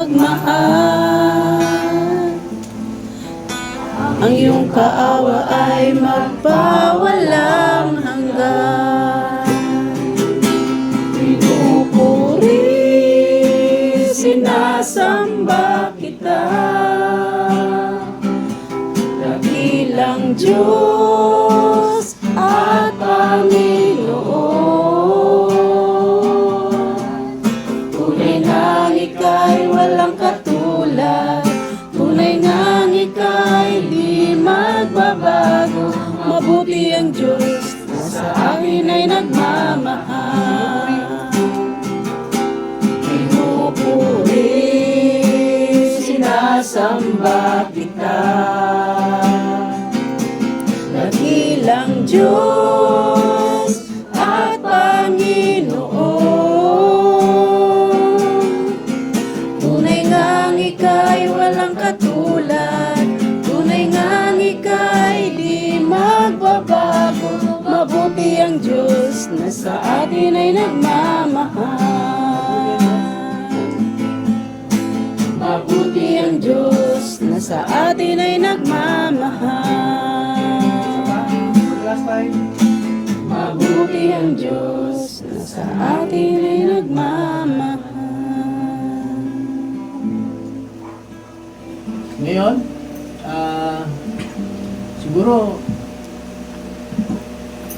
Mahal, ang iyong kaawa ay magpawalang hanggan. Pinupuri, sinasamba kita, dakilang Diyos at Panginoon. Tunay ngang ika'y walang katulad, tunay ngang ika'y di magbabago. Mabuti ang Diyos na sa akin ay nagmamahal. Pinupuri, sinasamba kita, dakilang Diyos at Panginoon. Tunay ngang ika'y walang katulad, tunay ngang ika'y di magbabago. Mabuti ang Diyos na sa atin ay nagmamahal. Mabuti ang Diyos na sa atin ay nagmamahal. Mabuti ang Diyos na sa atin ay nagmamahal. Ngayon, siguro